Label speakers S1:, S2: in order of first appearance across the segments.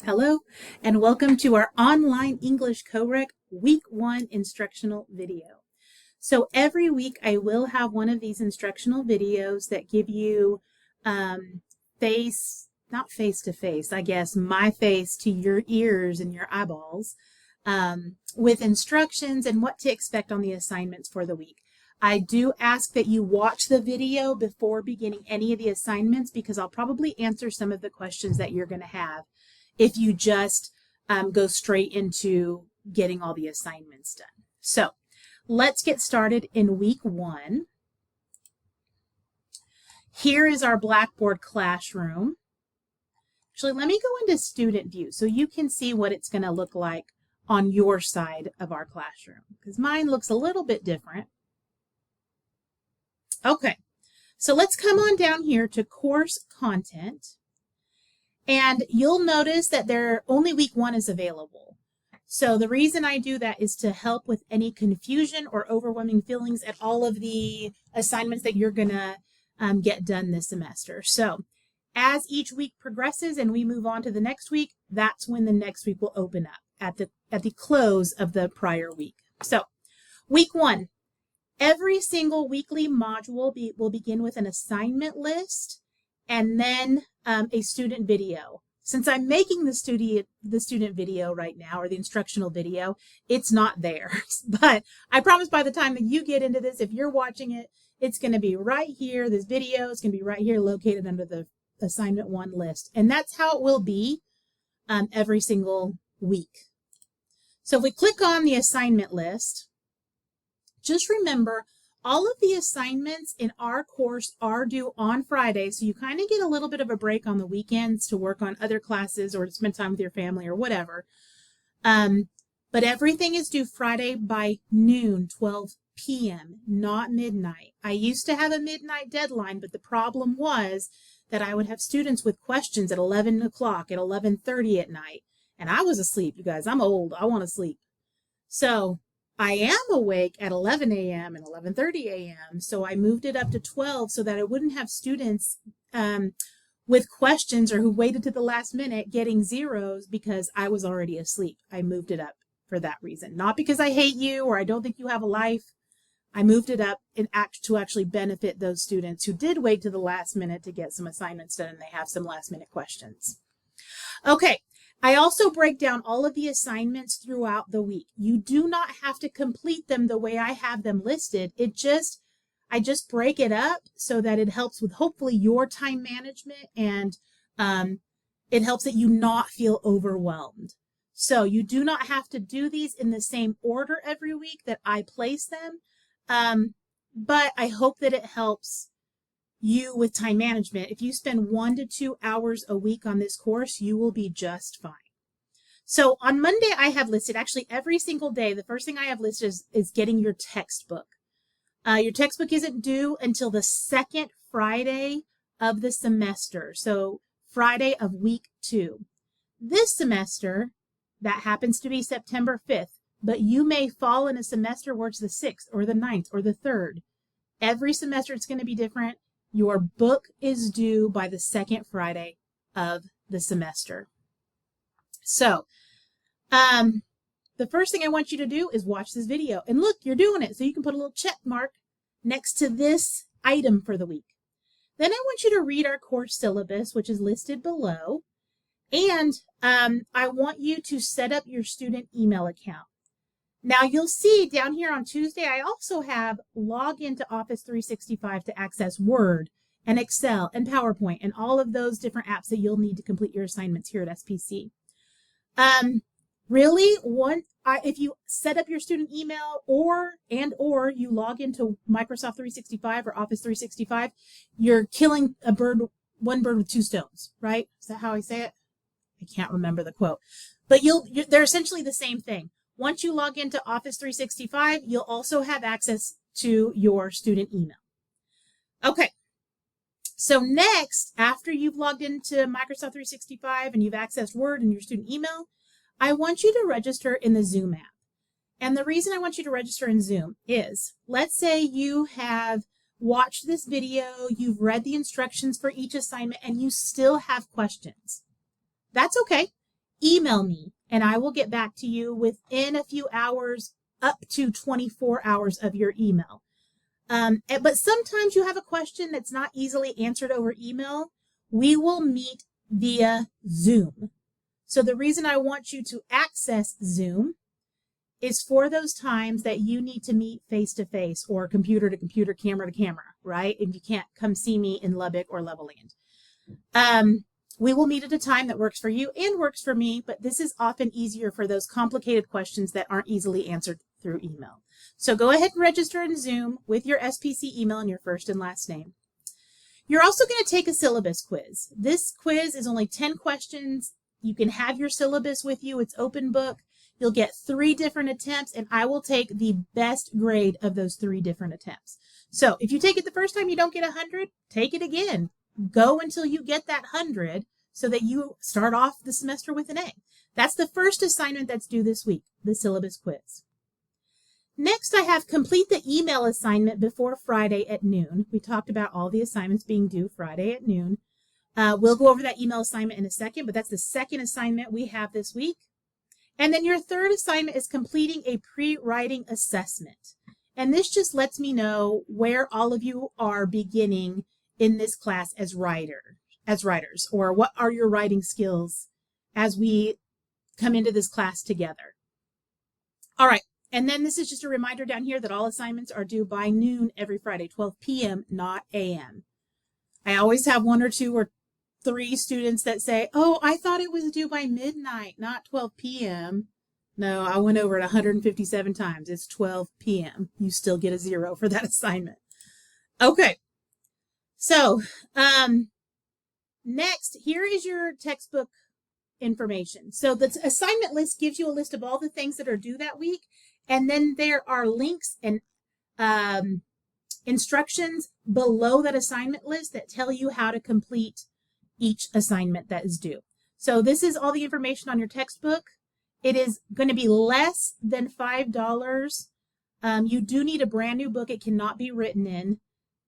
S1: Hello, and welcome to our online English CoRec Week 1 instructional video. So every week I will have one of these instructional videos that give you not face to face, I guess, my face to your ears and your eyeballs with instructions and what to expect on the assignments for the week. I do ask that you watch the video before beginning any of the assignments because I'll probably answer some of the questions that you're going to have if you just go straight into getting all the assignments done. So let's get started in week 1. Here is our Blackboard classroom. Actually, let me go into student view so you can see what it's going to look like on your side of our classroom, because mine looks a little bit different. Okay, so let's come on down here to course content. And you'll notice that only week 1 is available. So the reason I do that is to help with any confusion or overwhelming feelings at all of the assignments that you're going to get done this semester. So as each week progresses and we move on to the next week, that's when the next week will open up at the close of the prior week. So week 1, every single weekly module will begin with an assignment list and then a student video. Since I'm making the student video right now, or the instructional video, it's not there. But I promise by the time that you get into this, if you're watching it, it's going to be right here. This video is going to be right here located under the assignment 1 list. And that's how it will be every single week. So if we click on the assignment list, just remember, all of the assignments in our course are due on Friday, so you kind of get a little bit of a break on the weekends to work on other classes or to spend time with your family or whatever. But everything is due Friday by noon, 12 p.m., not midnight. I used to have a midnight deadline, but the problem was that I would have students with questions at 11 o'clock, at 11:30 at night, and I was asleep, you guys. I'm old. I want to sleep. So I am awake at 11 a.m. and 11:30 a.m., so I moved it up to 12 so that I wouldn't have students with questions or who waited to the last minute getting zeros because I was already asleep. I moved it up for that reason. Not because I hate you or I don't think you have a life. I moved it up to actually benefit those students who did wait to the last minute to get some assignments done and they have some last minute questions. Okay. I also break down all of the assignments throughout the week. You do not have to complete them the way I have them listed. I just break it up so that it helps with hopefully your time management and it helps that you not feel overwhelmed. So you do not have to do these in the same order every week that I place them, but I hope that it helps you with time management. If you spend 1 to 2 hours a week on this course, you will be just fine. So on Monday, I have listed, actually every single day, the first thing I have listed is getting your textbook. Your textbook isn't due until the second Friday of the semester. So Friday of week 2. This semester, that happens to be September 5th, but you may fall in a semester where it's the 6th or the 9th or the 3rd. Every semester it's going to be different. Your book is due by the second Friday of the semester. So, the first thing I want you to do is watch this video. And look, you're doing it. So you can put a little check mark next to this item for the week. Then I want you to read our course syllabus, which is listed below. And I want you to set up your student email account. Now you'll see down here on Tuesday, I also have log into Office 365 to access Word and Excel and PowerPoint and all of those different apps that you'll need to complete your assignments here at SPC. Really, if you set up your student email or you log into Microsoft 365 or Office 365, you're killing one bird with 2 stones, right? Is that how I say it? I can't remember the quote, but they're essentially the same thing. Once you log into Office 365, you'll also have access to your student email. Okay, so next, after you've logged into Microsoft 365 and you've accessed Word and your student email, I want you to register in the Zoom app. And the reason I want you to register in Zoom is, let's say you have watched this video, you've read the instructions for each assignment, and you still have questions. That's okay. email me and I will get back to you within a few hours, up to 24 hours of your email. But sometimes you have a question that's not easily answered over email. We will meet via Zoom. So the reason I want you to access Zoom is for those times that you need to meet face-to-face or computer to computer, camera to camera, right? If you can't come see me in Lubbock or Levelland. We will meet at a time that works for you and works for me, but this is often easier for those complicated questions that aren't easily answered through email. So go ahead and register in Zoom with your SPC email and your first and last name. You're also going to take a syllabus quiz. This quiz is only 10 questions. You can have your syllabus with you. It's open book. You'll get 3 different attempts, and I will take the best grade of those 3 different attempts. So if you take it the first time, you don't get 100, take it again. Go until you get that 100 so that you start off the semester with an A. That's the first assignment that's due this week, the syllabus quiz. Next, I have complete the email assignment before Friday at noon. We talked about all the assignments being due Friday at noon. We'll go over that email assignment in a second, but that's the second assignment we have this week. And then your third assignment is completing a pre-writing assessment. And this just lets me know where all of you are beginning in this class as writers, or what are your writing skills as we come into this class together. All right, and then this is just a reminder down here that all assignments are due by noon every Friday, 12 p.m., not a.m. I always have 1 or 2 or 3 students that say, oh, I thought it was due by midnight, not 12 p.m. No, I went over it 157 times. It's 12 p.m. You still get a 0 for that assignment. Okay. So, next, here is your textbook information. So the assignment list gives you a list of all the things that are due that week. And then there are links and instructions below that assignment list that tell you how to complete each assignment that is due. So this is all the information on your textbook. It is going to be less than $5. You do need a brand new book. It cannot be written in.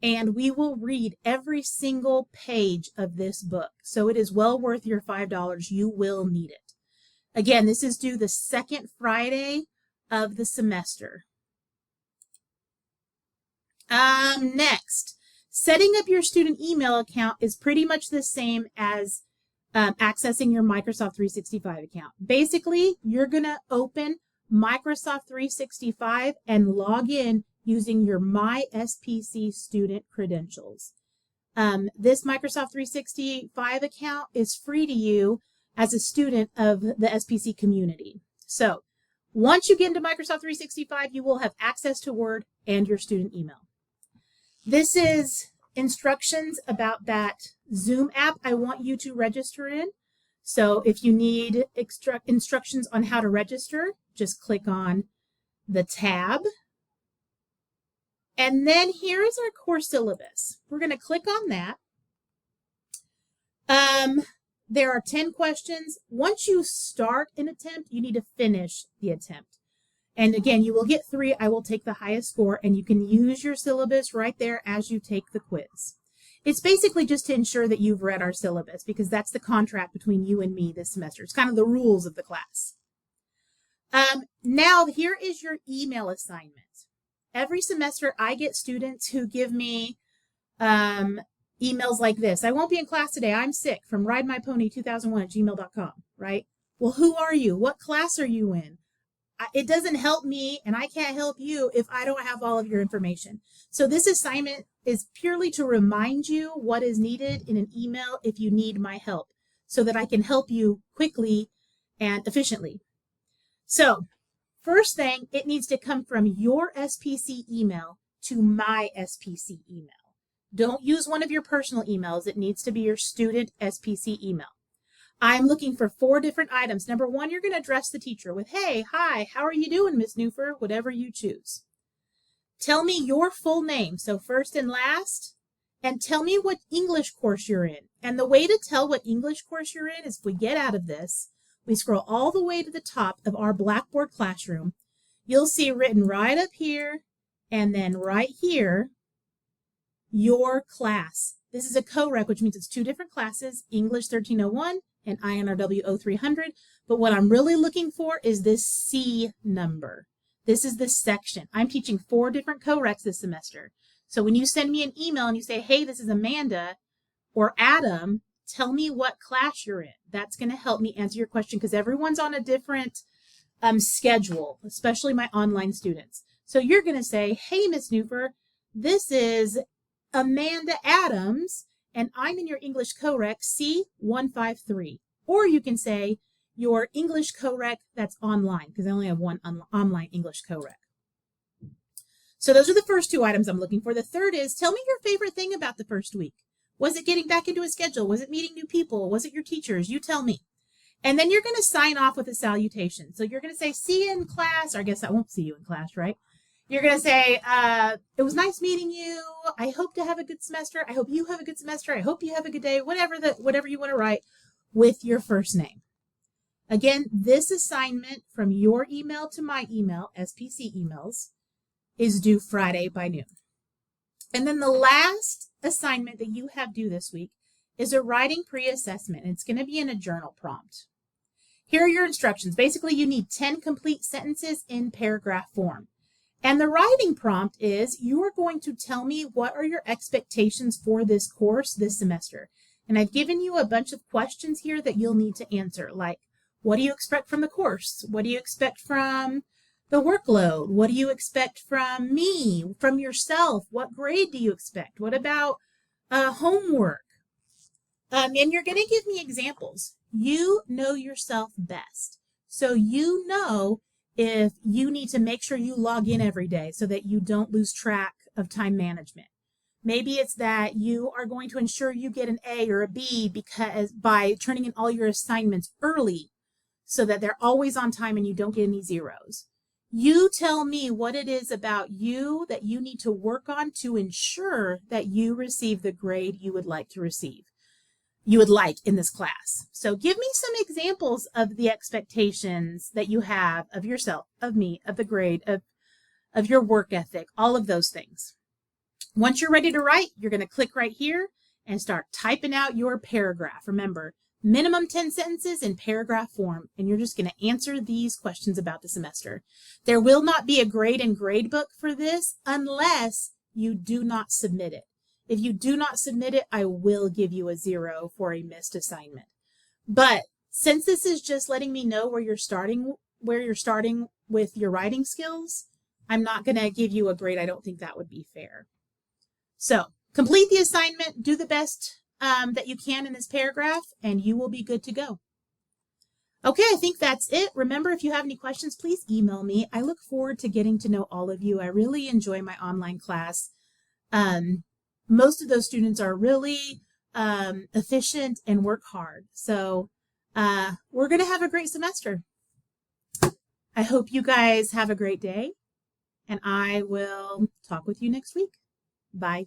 S1: And we will read every single page of this book. So it is well worth your $5. You will need it. Again, this is due the second Friday of the semester. Next, setting up your student email account is pretty much the same as accessing your Microsoft 365 account. Basically, you're going to open Microsoft 365 and log in using your My SPC student credentials. This Microsoft 365 account is free to you as a student of the SPC community. So once you get into Microsoft 365, you will have access to Word and your student email. This is instructions about that Zoom app I want you to register in. So if you need instructions on how to register, just click on the tab. And then here is our course syllabus. We're going to click on that. There are 10 questions. Once you start an attempt, you need to finish the attempt. And again, you will get 3. I will take the highest score, and you can use your syllabus right there as you take the quiz. It's basically just to ensure that you've read our syllabus, because that's the contract between you and me this semester. It's kind of the rules of the class. Now, here is your email assignment. Every semester, I get students who give me emails like this. I won't be in class today. I'm sick, from ridemypony2001@gmail.com, right? Well, who are you? What class are you in? It doesn't help me, and I can't help you if I don't have all of your information. So this assignment is purely to remind you what is needed in an email if you need my help, so that I can help you quickly and efficiently. So first thing, it needs to come from your SPC email to my SPC email. Don't use one of your personal emails. It needs to be your student SPC email. I'm looking for 4 different items. Number 1, you're going to address the teacher with, hey, hi, how are you doing, Miss Newfer? Whatever you choose. Tell me your full name, so first and last, and tell me what English course you're in. And the way to tell what English course you're in is if we get out of this, we scroll all the way to the top of our Blackboard classroom. You'll see written right up here and then right here, your class. This is a co-rec, which means it's 2 different classes, English 1301 and INRW 0300. But what I'm really looking for is this C number. This is the section. I'm teaching 4 different co-recs this semester. So when you send me an email and you say, hey, this is Amanda or Adam, tell me what class you're in. That's going to help me answer your question because everyone's on a different schedule, especially my online students. So you're going to say, hey, Miss Newfer, this is Amanda Adams, and I'm in your English co-rec C153. Or you can say your English co-rec that's online, because I only have one online English co-rec. So those are the first 2 items I'm looking for. The third is, tell me your favorite thing about the first week. Was it getting back into a schedule? Was it meeting new people? Was it your teachers? You tell me. And then you're going to sign off with a salutation. So you're going to say, see you in class, or I guess I won't see you in class, right? You're going to say, it was nice meeting you. I hope to have a good semester. I hope you have a good semester. I hope you have a good day. Whatever you want to write with your first name. Again, this assignment from your email to my email, SPC emails, is due Friday by noon. And then the last assignment that you have due this week is a writing pre-assessment. It's going to be in a journal prompt. Here are your instructions. Basically, you need 10 complete sentences in paragraph form. And the writing prompt is, you are going to tell me what are your expectations for this course this semester. And I've given you a bunch of questions here that you'll need to answer, like, what do you expect from the course? What do you expect from the workload? What do you expect from me, from yourself? What grade do you expect? What about homework? And you're going to give me examples. You know yourself best. So you know if you need to make sure you log in every day so that you don't lose track of time management. Maybe it's that you are going to ensure you get an A or a B because by turning in all your assignments early so that they're always on time and you don't get any zeros. You tell me what it is about you that you need to work on to ensure that you receive the grade you would like to receive. You would like in this class. So give me some examples of the expectations that you have of yourself, of me, of the grade, of your work ethic, all of those things. Once you're ready to write, you're going to click right here and start typing out your paragraph. Remember, minimum 10 sentences in paragraph form, and you're just going to answer these questions about the semester. There will not be a grade and grade book for this unless you do not submit it. If you do not submit it, I will give you a 0 for a missed assignment. But since this is just letting me know where you're starting with your writing skills, I'm not going to give you a grade. I don't think that would be fair. So complete the assignment, do the best that you can in this paragraph, and you will be good to go. Okay, I think that's it. Remember, if you have any questions, please email me. I look forward to getting to know all of you. I really enjoy my online class. Most of those students are really efficient and work hard. So we're going to have a great semester. I hope you guys have a great day, and I will talk with you next week. Bye.